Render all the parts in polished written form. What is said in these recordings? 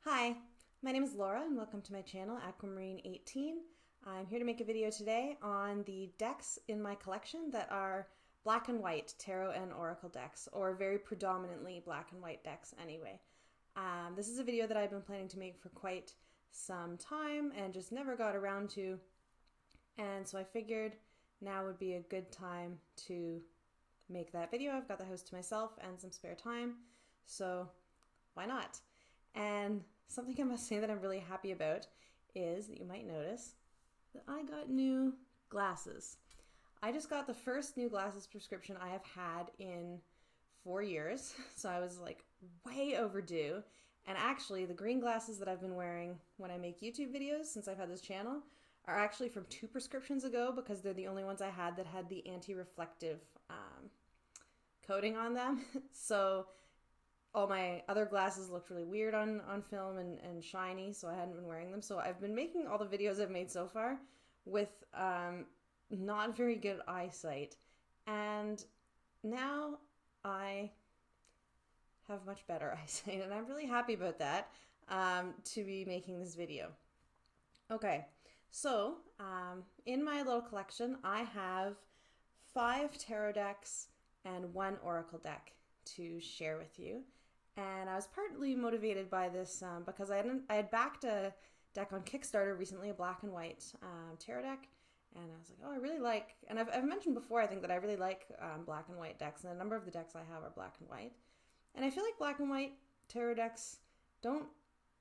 Hi, my name is Laura and welcome to my channel, Aquamarine18. I'm here to make a video today on the decks in my collection that are black and white tarot and oracle decks, or very predominantly black and white decks anyway. This is a video that I've been planning to make for quite some time and just never got around to, and so I figured now would be a good time to make that video. I've got the house to myself and some spare time, so why not? And something I must say that I'm really happy about is that you might notice that I got new glasses. I just got the first new glasses prescription I have had in 4 years, so I was like way overdue. And actually the green glasses that I've been wearing when I make YouTube videos since I've had this channel are actually from 2 prescriptions ago, because they're the only ones I had that had the anti-reflective coating on them. So all my other glasses looked really weird on film and shiny, so I hadn't been wearing them. So I've been making all the videos I've made so far with not very good eyesight. And now I have much better eyesight, and I'm really happy about that, to be making this video. Okay, so in my little collection, I have 5 tarot decks and 1 oracle deck to share with you. And I was partly motivated by this because I had backed a deck on Kickstarter recently, a black and white tarot deck, and I was like, oh, I really like, and I've mentioned before, I think that I really like black and white decks, and a number of the decks I have are black and white. And I feel like black and white tarot decks don't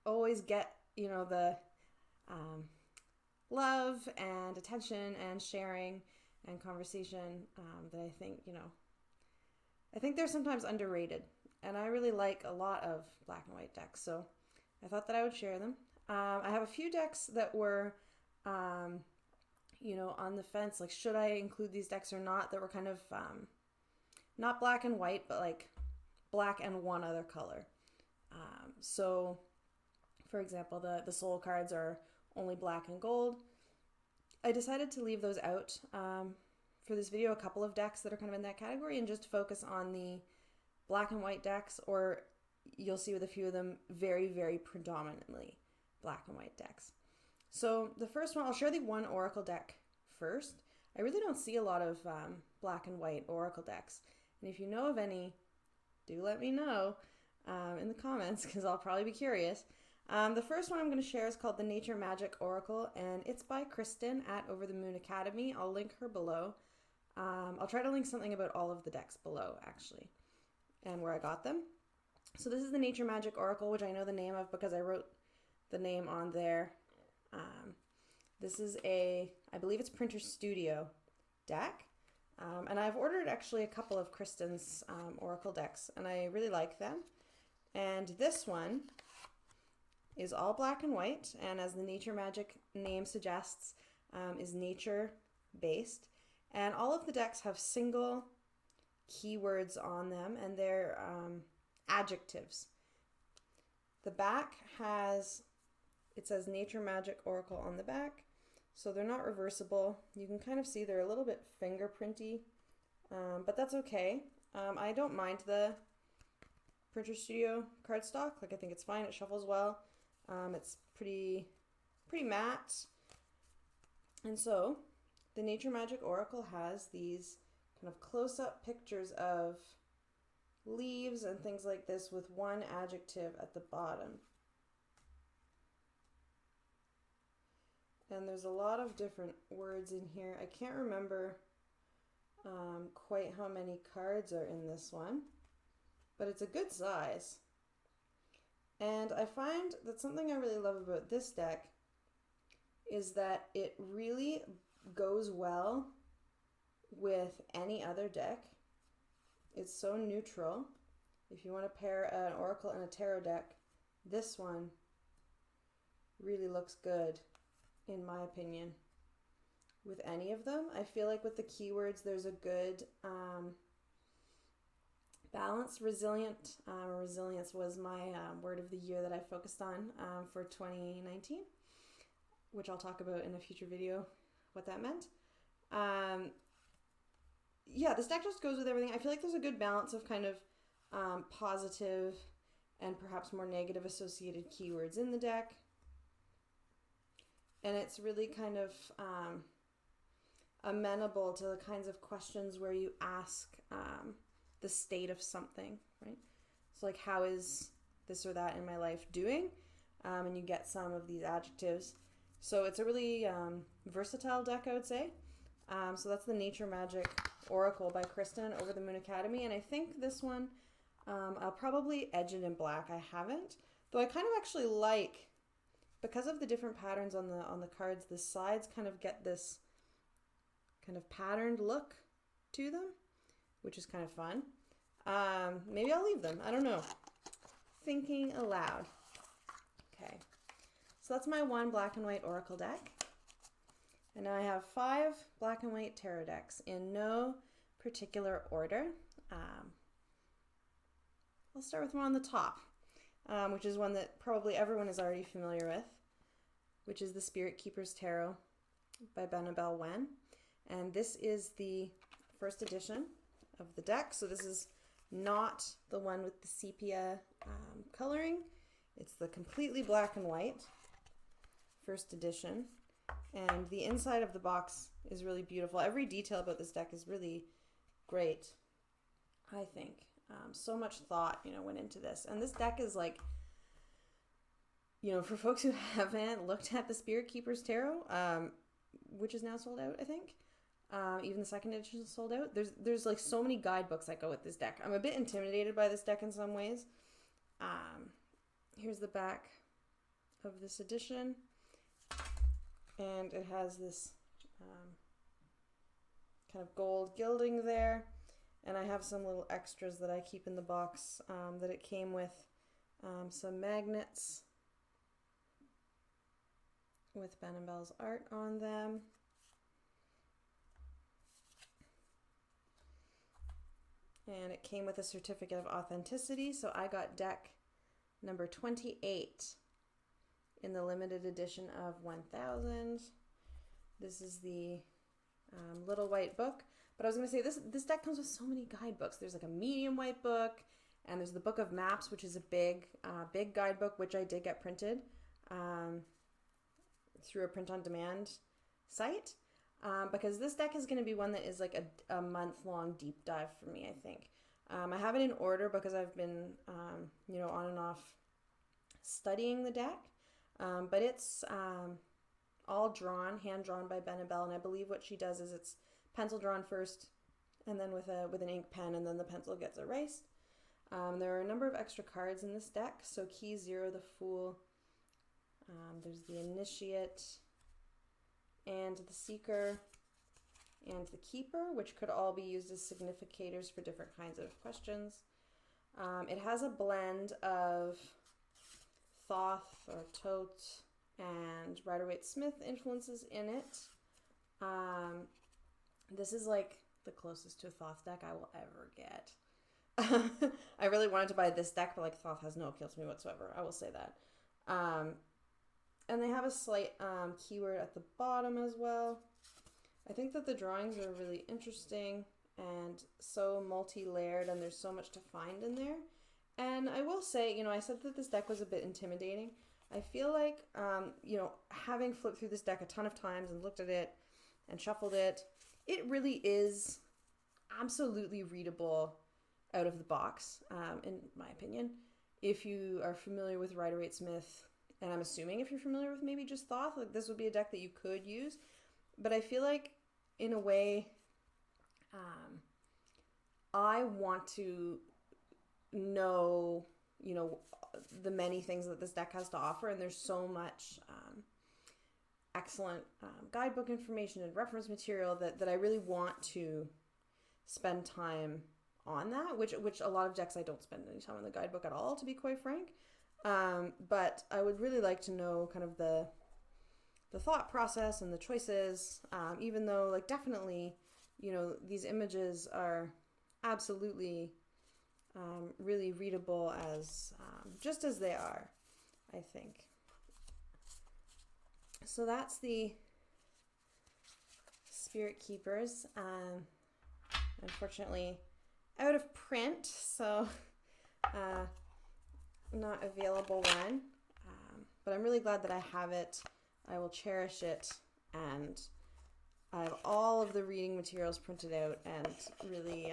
always get, the love and attention and sharing and conversation that I think, I think they're sometimes underrated, and I really like a lot of black and white decks, so I thought that I would share them. I have a few decks that were, on the fence, like should I include these decks or not, that were kind of not black and white, but like black and one other color. So, for example, the soul cards are only black and gold. I decided to leave those out for this video, a couple of decks that are kind of in that category, and just focus on the black and white decks, or you'll see with a few of them very, very predominantly black and white decks. So the first one, I'll share the 1 oracle deck first. I really don't see a lot of black and white oracle decks, and if you know of any, do let me know in the comments, because I'll probably be curious. The first one I'm going to share is called the Nature Magic Oracle, and it's by Kristen at Over the Moon Academy. I'll link her below. I'll try to link something about all of the decks below, actually, and where I got them. So this is the Nature Magic Oracle, which I know the name of because I wrote the name on there. This is I believe it's Printer Studio deck, and I've ordered actually a couple of Kristen's oracle decks, and I really like them. And this one is all black and white, and as the Nature Magic name suggests, is nature based. And all of the decks have single keywords on them, and they're adjectives. The back it says Nature Magic Oracle on the back, so they're not reversible. You can kind of see they're a little bit fingerprinty, but that's okay. I don't mind the Printer Studio cardstock. Like, I think it's fine. It shuffles well. It's pretty matte. And so the Nature Magic Oracle has these kind of close-up pictures of leaves and things like this with one adjective at the bottom. And there's a lot of different words in here. I can't remember quite how many cards are in this one, but it's a good size. And I find that something I really love about this deck is that it really goes well with any other deck. It's so neutral. If you want to pair an oracle and a tarot deck, this one really looks good, in my opinion, with any of them. I feel like with the keywords, there's a good balance. Resilience was my word of the year that I focused on for 2019, which I'll talk about in a future video what that meant. Yeah, this deck just goes with everything. I feel like there's a good balance of kind of positive and perhaps more negative associated keywords in the deck. And it's really kind of amenable to the kinds of questions where you ask the state of something, right? So like, how is this or that in my life doing? And you get some of these adjectives. So it's a really versatile deck, I would say. So that's the Nature Magic Oracle by Kristen over the Moon Academy. And I think this one, I'll probably edge it in black. I haven't. Though I kind of actually like, because of the different patterns on the cards, the sides kind of get this kind of patterned look to them, which is kind of fun. Maybe I'll leave them. I don't know. Thinking aloud. Okay. So that's my one black and white oracle deck. And now I have 5 black and white tarot decks in no particular order. I'll start with one on the top, which is one that probably everyone is already familiar with, which is the Spirit Keepers Tarot by Benebell. And this is the first edition of the deck. So this is not the one with the sepia coloring. It's the completely black and white first edition. And the inside of the box is really beautiful. Every detail about this deck is really great, I think. So much thought, went into this. And this deck is like, for folks who haven't looked at the Spirit Keepers Tarot, which is now sold out, I think. Even the second edition is sold out. There's like so many guidebooks that go with this deck. I'm a bit intimidated by this deck in some ways. Here's the back of this edition. And it has this kind of gold gilding there. And I have some little extras that I keep in the box that it came with. Some magnets with Benebell's art on them. And it came with a certificate of authenticity. So I got deck number 28 in the limited edition of 1000. This is the little white book. But I was going to say, this deck comes with so many guidebooks. There's like a medium white book, and there's the Book of Maps, which is a big guidebook, which I did get printed through a print-on-demand site. Because this deck is going to be one that is like a month-long deep dive for me, I think. I have it in order because I've been, on and off studying the deck. But it's all hand-drawn by Benebell, and I believe what she does is it's pencil drawn first, and then with an ink pen, and then the pencil gets erased. There are a number of extra cards in this deck. So Key 0, the Fool. There's the Initiate, and the Seeker, and the Keeper, which could all be used as significators for different kinds of questions. It has a blend of Thoth or Tote and Rider-Waite-Smith influences in it. This is like the closest to a Thoth deck I will ever get. I really wanted to buy this deck, but like Thoth has no appeal to me whatsoever. I will say that. And they have a slight keyword at the bottom as well. I think that the drawings are really interesting and so multi-layered, and there's so much to find in there. And I will say, I said that this deck was a bit intimidating. I feel like, having flipped through this deck a ton of times and looked at it and shuffled it, it really is absolutely readable out of the box, in my opinion. If you are familiar with Rider-Waite-Smith, and I'm assuming if you're familiar with maybe just Thoth, like this would be a deck that you could use. But I feel like, in a way, I want to know, the many things that this deck has to offer, and there's so much excellent guidebook information and reference material that I really want to spend time on that, which a lot of decks I don't spend any time on the guidebook at all, to be quite frank. But I would really like to know kind of the thought process and the choices, even though like definitely, these images are absolutely really readable as just as they are, I think. So that's the Spirit Keepers. Unfortunately, out of print, so not available one, but I'm really glad that I have it. I will cherish it, and I have all of the reading materials printed out and really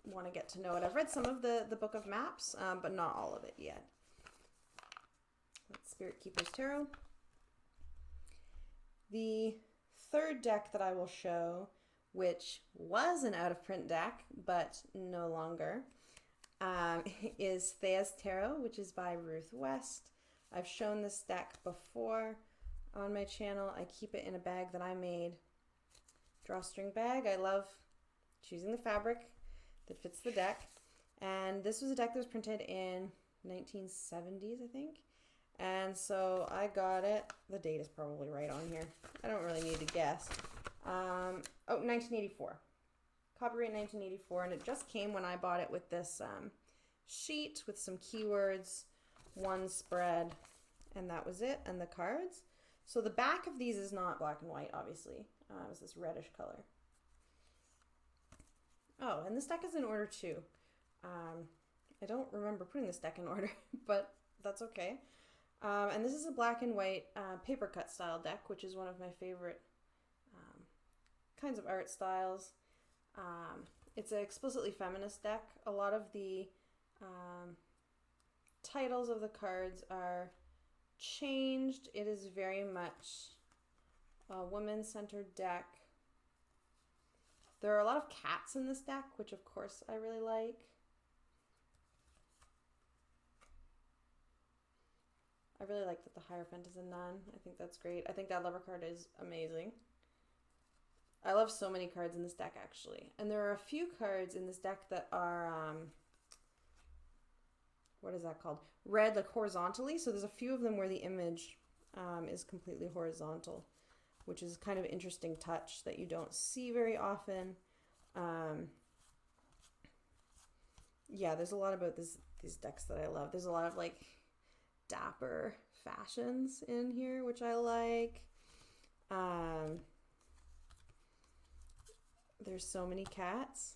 want to get to know it. I've read some of the Book of Maps, but not all of it yet. That's Spirit Keeper's Tarot. The third deck that I will show, which was an out-of-print deck, but no longer, is Thea's Tarot, which is by Ruth West. I've shown this deck before on my channel. I keep it in a bag that I made. Drawstring bag. I love choosing the fabric that fits the deck. And this was a deck that was printed in 1970s, I think. And so I got it. The date is probably right on here. I don't really need to guess. 1984. Copyright 1984. And it just came when I bought it with this sheet with some keywords, one spread, and that was it, and the cards. So the back of these is not black and white, obviously. It's this reddish color. Oh, and this deck is in order too. I don't remember putting this deck in order, but that's okay. And this is a black and white paper cut style deck, which is one of my favorite kinds of art styles. It's an explicitly feminist deck. A lot of the titles of the cards are changed. It is very much a woman-centered deck. There are a lot of cats in this deck, which of course I really like. I really like that the Hierophant is a nun. I think that's great. I think that lover card is amazing. I love so many cards in this deck, actually. And there are a few cards in this deck that are, what is that called? Read like horizontally. So there's a few of them where the image is completely horizontal, which is kind of an interesting touch that you don't see very often. Yeah, there's a lot about these decks that I love. There's a lot of like dapper fashions in here, which I like. There's so many cats.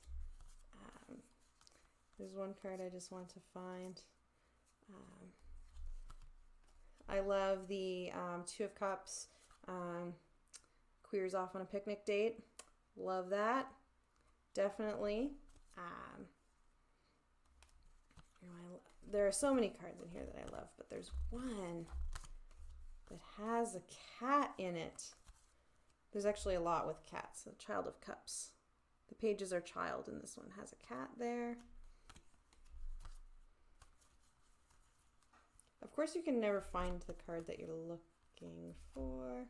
There's one card I just want to find. I love the Two of Cups. Queers off on a picnic date. Love that. Definitely. There are so many cards in here that I love, but there's one that has a cat in it. There's actually a lot with cats. A Child of Cups. The pages are child, and this one has a cat there. Of course, you can never find the card that you're looking for.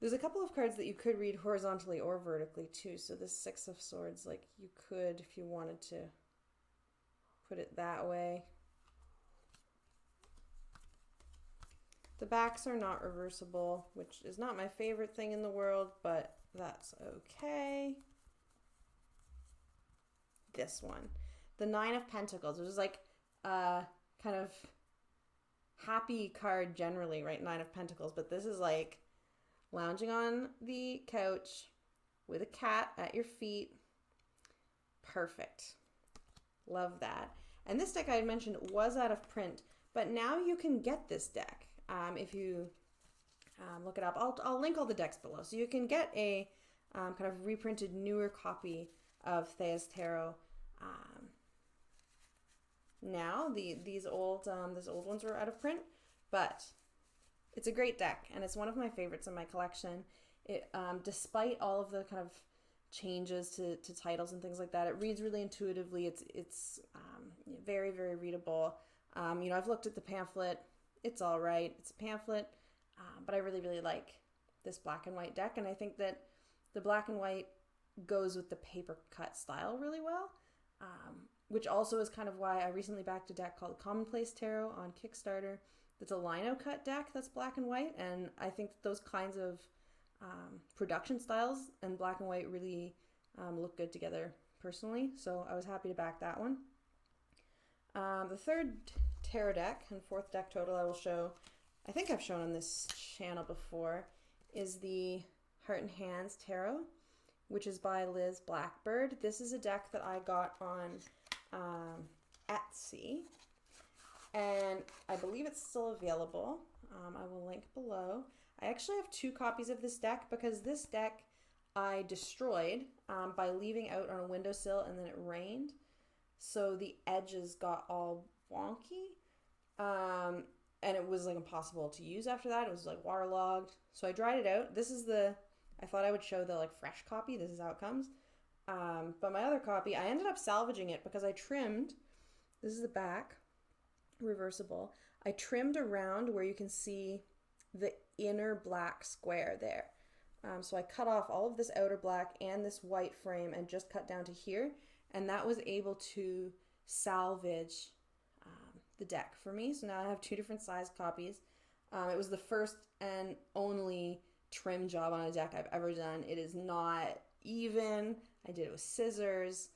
There's a couple of cards that you could read horizontally or vertically too. So this Six of Swords, like you could, if you wanted to put it that way. The backs are not reversible, which is not my favorite thing in the world, but that's okay. This one, the Nine of Pentacles, which is like a kind of happy card generally, right? Nine of Pentacles, but this is like lounging on the couch with a cat at your feet. Perfect. Love that. And this deck I had mentioned was out of print, but now you can get this deck. If you look it up, I'll link all the decks below. So you can get a kind of reprinted newer copy of Thea's Tarot. Now these old ones were out of print, but it's a great deck and it's one of my favorites in my collection. It despite all of the kind of changes to titles and things like that, it reads really intuitively. It's very, very readable. I've looked at the pamphlet. It's all right. It's a pamphlet, but I really, really like this black and white deck, and I think that the black and white goes with the paper cut style really well, which also is kind of why I recently backed a deck called Commonplace Tarot on Kickstarter. That's a lino cut deck that's black and white, and I think those kinds of production styles and black and white really look good together personally, so I was happy to back that one. The third tarot deck and fourth deck total I will show, I think I've shown on this channel before, is the Heart and Hands Tarot, which is by Liz Blackbird. This is a deck that I got on Etsy, and I believe it's still available. I will link below. I actually have 2 copies of this deck because this deck I destroyed by leaving out on a windowsill and then it rained. So the edges got all wonky. And it was like impossible to use after that. It was like waterlogged. So I dried it out. This is I thought I would show the like fresh copy. This is how it comes. But my other copy, I ended up salvaging it because I trimmed, this is the back, reversible. I trimmed around where you can see the inner black square there. So I cut off all of this outer black and this white frame and just cut down to here. And that was able to salvage the deck for me. So now I have 2 different size copies. It was the first and only trim job on a deck I've ever done. It is not even. I did it with scissors,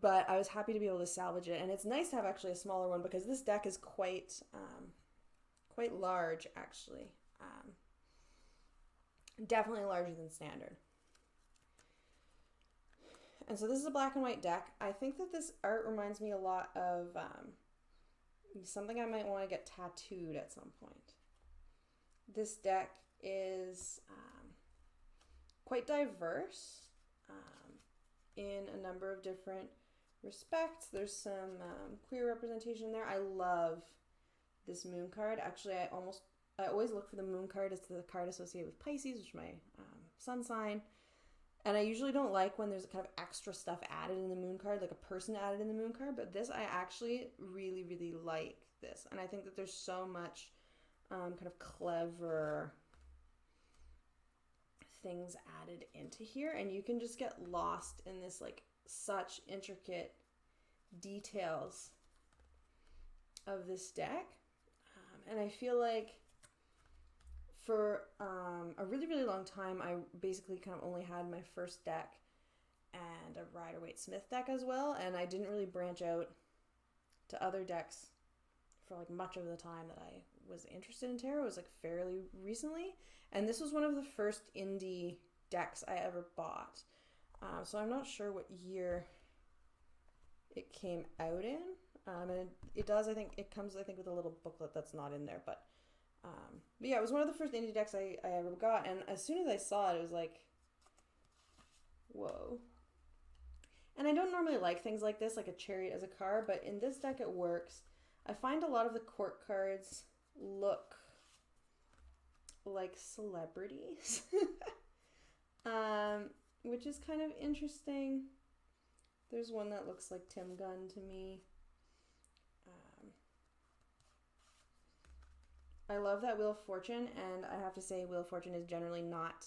but I was happy to be able to salvage it. And it's nice to have actually a smaller one because this deck is quite large actually. Definitely larger than standard. And so this is a black and white deck. I think that this art reminds me a lot of something I might want to get tattooed at some point. This deck is quite diverse in a number of different respects. There's some queer representation there. I love this moon card. Actually, I always look for the moon card. It's the card associated with Pisces, which is my sun sign. And I usually don't like when there's kind of extra stuff added in the moon card, like a person added in the moon card. But this, I actually really, really like this. And I think that there's so much kind of clever things added into here. And you can just get lost in this, like, such intricate details of this deck. And I feel like for a really, really long time, I basically kind of only had my first deck and a Rider-Waite-Smith deck as well, and I didn't really branch out to other decks for like much of the time that I was interested in tarot. It was like fairly recently, and this was one of the first indie decks I ever bought. So I'm not sure what year it came out in, and it does, I think, it comes, I think, with a little booklet that's not in there, but yeah, it was one of the first indie decks I ever got, and as soon as I saw it, it was like, whoa. And I don't normally like things like this, like a chariot as a card, but in this deck it works. I find a lot of the court cards look like celebrities, which is kind of interesting. There's one that looks like Tim Gunn to me. I love that Wheel of Fortune, and I have to say Wheel of Fortune is generally not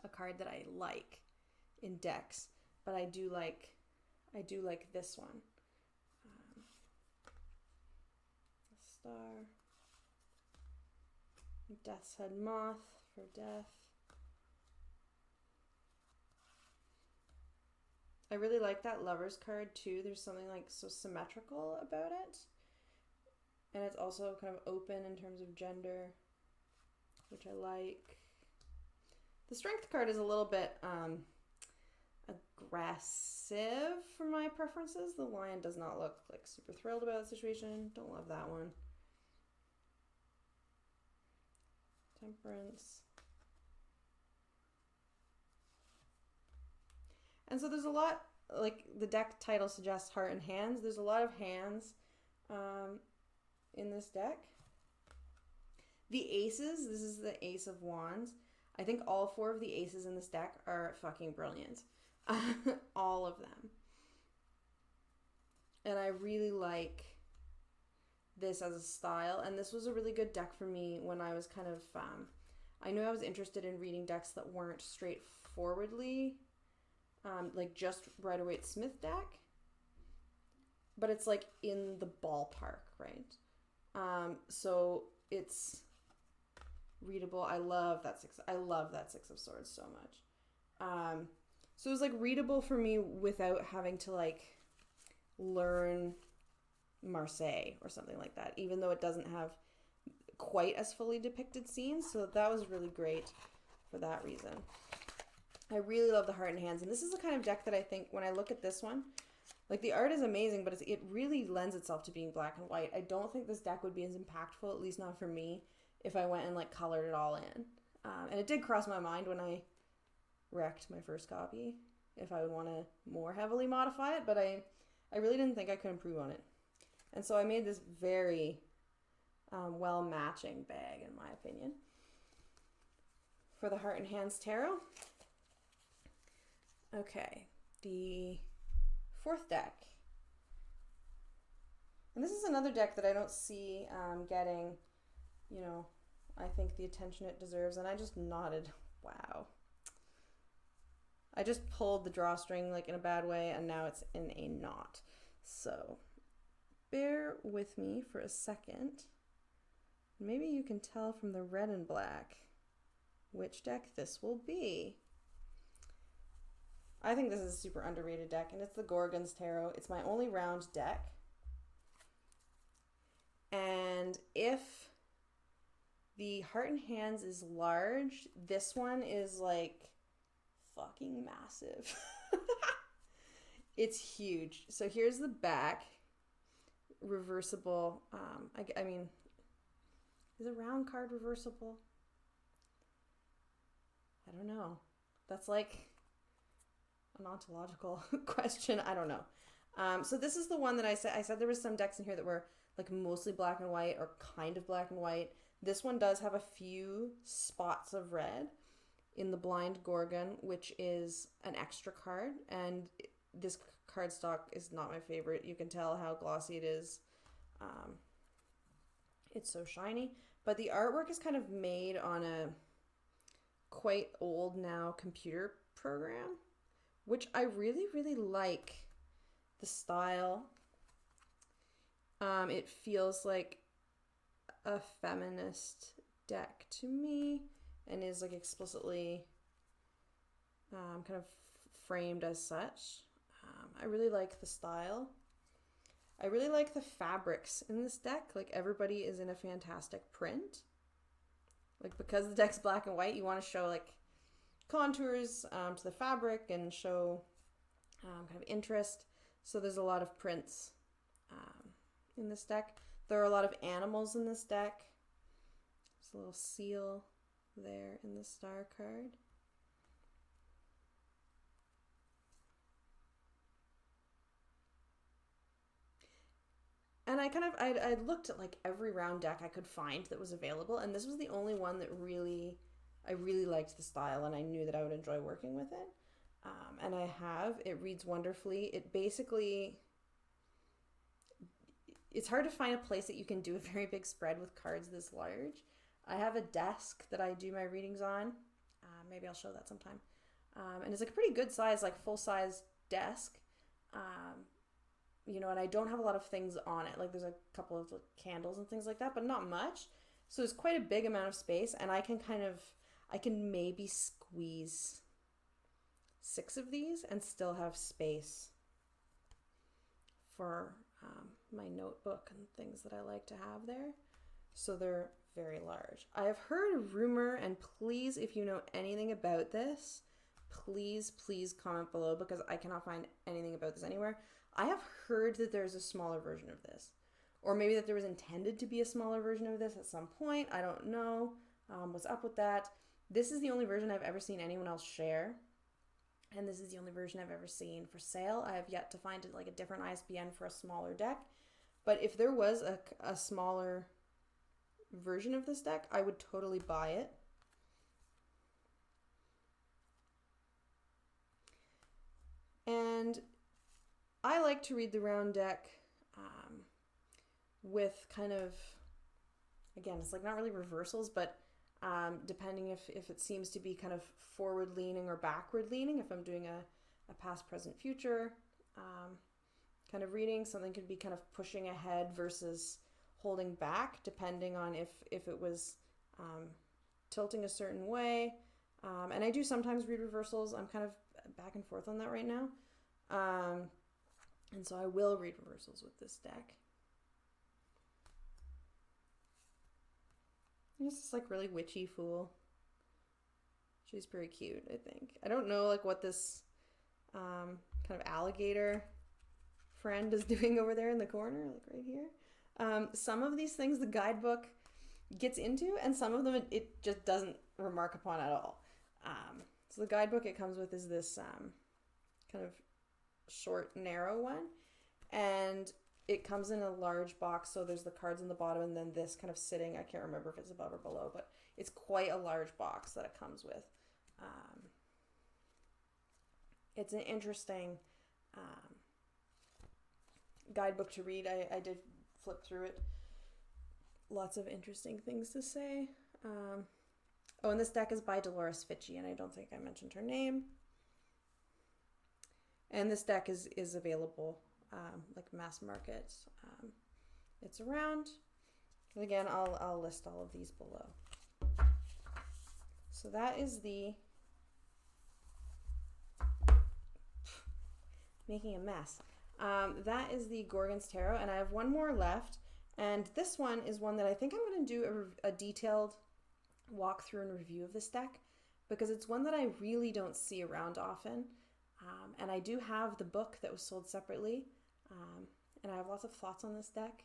a card that I like in decks, but I do like this one. Star. Death's Head Moth for death. I really like that Lover's card too. There's something like so symmetrical about it. And it's also kind of open in terms of gender, which I like. The Strength card is a little bit aggressive for my preferences. The Lion does not look like super thrilled about the situation. Don't love that one. Temperance. And so there's a lot, like the deck title suggests, heart and hands. There's a lot of hands in this deck. The aces, this is the Ace of Wands. I think all 4 of the aces in this deck are fucking brilliant. All of them. And I really like this as a style, and this was a really good deck for me when I was kind of, I knew I was interested in reading decks that weren't straightforwardly, like just Rider-Waite-Smith deck, but it's like in the ballpark, right? So it's readable. I love that Six of Swords so much. So it was like readable for me without having to like learn Marseille or something like that, even though it doesn't have quite as fully depicted scenes. So that was really great for that reason. I really love the Heart and Hands, and this is the kind of deck that I think when I look at this one, Like, the art is amazing, but it really lends itself to being black and white. I don't think this deck would be as impactful, at least not for me, if I went and, like, colored it all in. And it did cross my mind when I wrecked my first copy, if I would want to more heavily modify it, but I really didn't think I could improve on it. And so I made this very well-matching bag, in my opinion. For the Heart and Hands Tarot. Okay, the fourth deck. And this is another deck that I don't see getting, you know, I think the attention it deserves. And I just nodded, wow. I just pulled the drawstring like in a bad way, and now it's in a knot. So bear with me for a second. Maybe you can tell from the red and black which deck this will be. I think this is a super underrated deck, and it's the Gorgons Tarot. It's my only round deck. And if the Heart and Hands is large, this one is like fucking massive. It's huge. So here's the back. Reversible. I mean, is a round card reversible? I don't know. That's like an ontological question. I don't know. So this is the one that I said there was some decks in here that were like mostly black and white or kind of black and white. This one does have a few spots of red in the Blind Gorgon, which is an extra card, and this cardstock is not my favorite. You can tell how glossy it is. It's so shiny, but the artwork is kind of made on a quite old now computer program, which I really, really like the style. It feels like a feminist deck to me, and is like explicitly kind of framed as such. I really like the style. I really like the fabrics in this deck. Like, everybody is in a fantastic print. Like, because the deck's black and white, you want to show like contours to the fabric and show kind of interest. So there's a lot of prints in this deck. There are a lot of animals in this deck. There's a little seal there in the star card. And I looked at like every round deck I could find that was available, and this was the only one that I really liked the style, and I knew that I would enjoy working with it. And I have. It reads wonderfully. It basically, it's hard to find a place that you can do a very big spread with cards this large. I have a desk that I do my readings on. Maybe I'll show that sometime. And it's like a pretty good size, like full size desk. You know, and I don't have a lot of things on it. Like, there's a couple of like, candles and things like that, but not much. So it's quite a big amount of space, and I can maybe squeeze 6 of these and still have space for my notebook and things that I like to have there. So they're very large. I have heard a rumor, and please, if you know anything about this, please comment below, because I cannot find anything about this anywhere. I have heard that there's a smaller version of this, or maybe that there was intended to be a smaller version of this at some point. I don't know what's up with that. This is the only version I've ever seen anyone else share, and this is the only version I've ever seen for sale. I have yet to find like a different ISBN for a smaller deck, but if there was a smaller version of this deck, I would totally buy it. And I like to read the round deck with kind of, again, it's like not really reversals, but depending if it seems to be kind of forward leaning or backward leaning, if I'm doing a past, present, future kind of reading, something could be kind of pushing ahead versus holding back, depending on if it was tilting a certain way. And I do sometimes read reversals. I'm kind of back and forth on that right now. And so I will read reversals with this deck. This is like really witchy fool. She's pretty cute, I think. I don't know like what this kind of alligator friend is doing over there in the corner, like right here. Some of these things the guidebook gets into, and some of them it just doesn't remark upon at all. So the guidebook it comes with is this kind of short, narrow one, and it comes in a large box, so there's the cards in the bottom and then this kind of sitting, I can't remember if it's above or below, but it's quite a large box that it comes with. It's an interesting guidebook to read. I did flip through it. Lots of interesting things to say. Oh, and this deck is by Dolores Fitchy, and I don't think I mentioned her name. And this deck is available, like mass market. It's around. And again, I'll list all of these below. So that is the making a mess. That is the Gorgons Tarot, and I have one more left. And this one is one that I think I'm going to do a detailed walkthrough and review of this deck, because it's one that I really don't see around often. And I do have the book that was sold separately, and I have lots of thoughts on this deck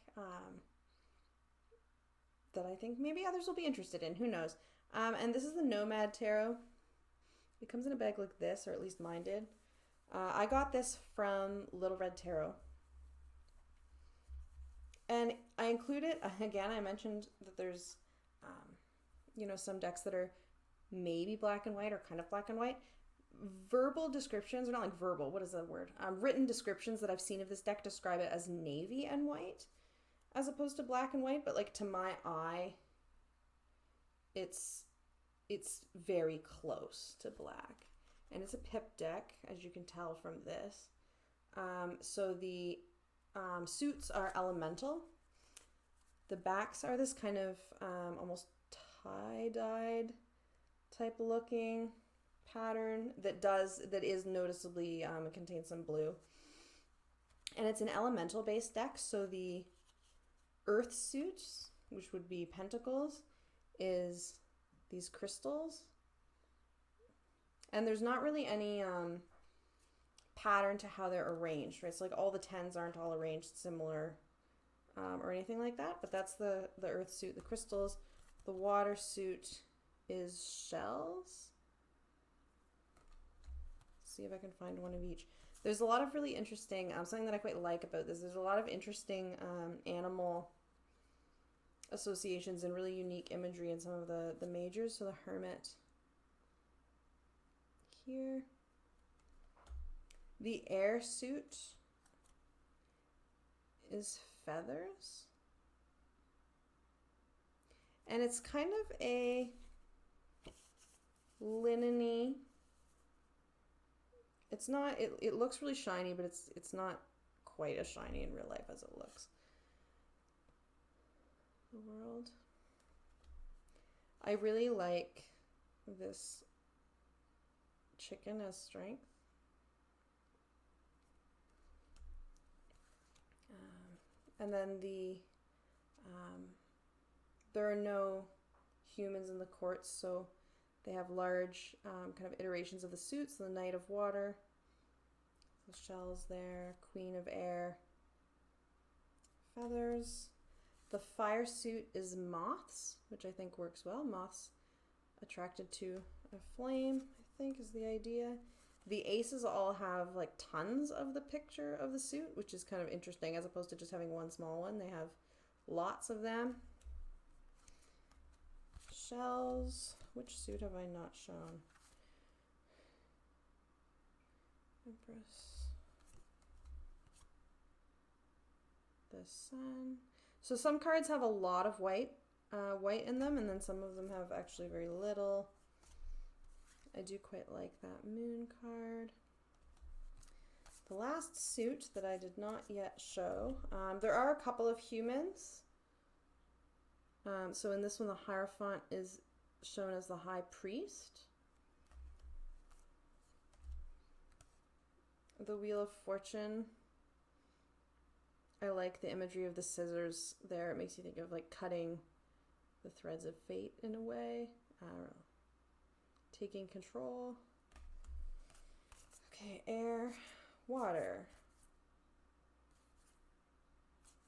that I think maybe others will be interested in. Who knows? And this is the Nomad Tarot. It comes in a bag like this, or at least mine did. I got this from Little Red Tarot. And I included, again, I mentioned that there's, some decks that are maybe black and white or kind of black and white. Verbal descriptions, or not like verbal, what is the word? Written descriptions that I've seen of this deck describe it as navy and white as opposed to black and white, but like to my eye, it's very close to black. And it's a pip deck, as you can tell from this. So the suits are elemental. The backs are this kind of almost tie-dyed type looking pattern that is noticeably, it contains some blue. And it's an elemental based deck, so the earth suits, which would be pentacles, is these crystals. And there's not really any pattern to how they're arranged, right? So like all the 10s aren't all arranged similar or anything like that, but that's the earth suit, the crystals. The water suit is shells. See if I can find one of each. There's a lot of really interesting, something that I quite like about this, there's a lot of interesting animal associations and really unique imagery in some of the majors. So the hermit here. The air suit is feathers. And it's kind of a linen-y. It's not, it looks really shiny, but it's not quite as shiny in real life as it looks. The world. I really like this chicken as strength. And then there are no humans in the courts, so they have large kind of iterations of the suits. The Knight of Water, the shells there, Queen of Air, feathers. The fire suit is moths, which I think works well. Moths attracted to a flame, I think is the idea. The aces all have like tons of the picture of the suit, which is kind of interesting, as opposed to just having one small one. They have lots of them. Shells. Which suit have I not shown? Empress. The Sun. So some cards have a lot of white in them, and then some of them have actually very little. I do quite like that Moon card. The last suit that I did not yet show, there are a couple of humans. So in this one, the Hierophant is shown as the High Priest. The Wheel of Fortune. I like the imagery of the scissors there. It makes you think of like cutting the threads of fate in a way. I don't know. Taking control. Okay, air, water.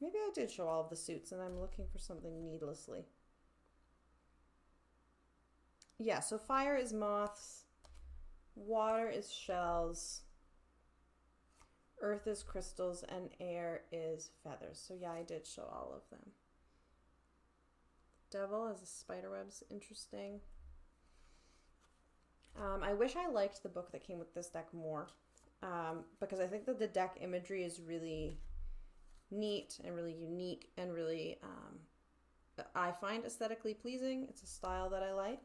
Maybe I did show all of the suits and I'm looking for something needlessly. Yeah, so fire is moths, water is shells, earth is crystals, and air is feathers. So yeah, I did show all of them. Devil as a spider web's interesting. I wish I liked the book that came with this deck more, because I think that the deck imagery is really neat and really unique and really, I find aesthetically pleasing. It's a style that I like.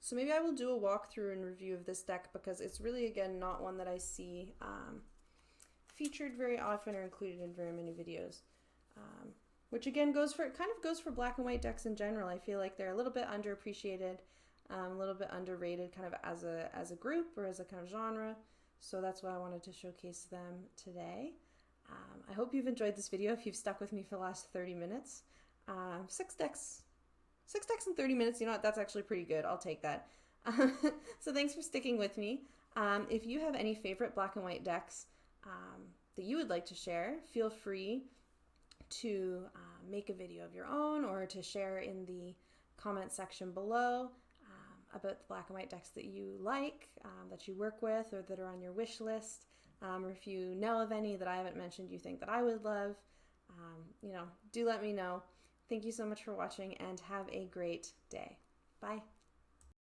So maybe I will do a walkthrough and review of this deck, because it's really, again, not one that I see featured very often or included in very many videos. Which again kind of goes for black and white decks in general. I feel like they're a little bit underappreciated, a little bit underrated kind of as a group or as a kind of genre. So that's why I wanted to showcase them today. I hope you've enjoyed this video if you've stuck with me for the last 30 minutes. 6 decks in 30 minutes, you know what, that's actually pretty good. I'll take that. So thanks for sticking with me. If you have any favorite black and white decks that you would like to share, feel free to make a video of your own or to share in the comment section below about the black and white decks that you like, that you work with, or that are on your wish list, or if you know of any that I haven't mentioned you think that I would love, do let me know. Thank you so much for watching and have a great day. Bye.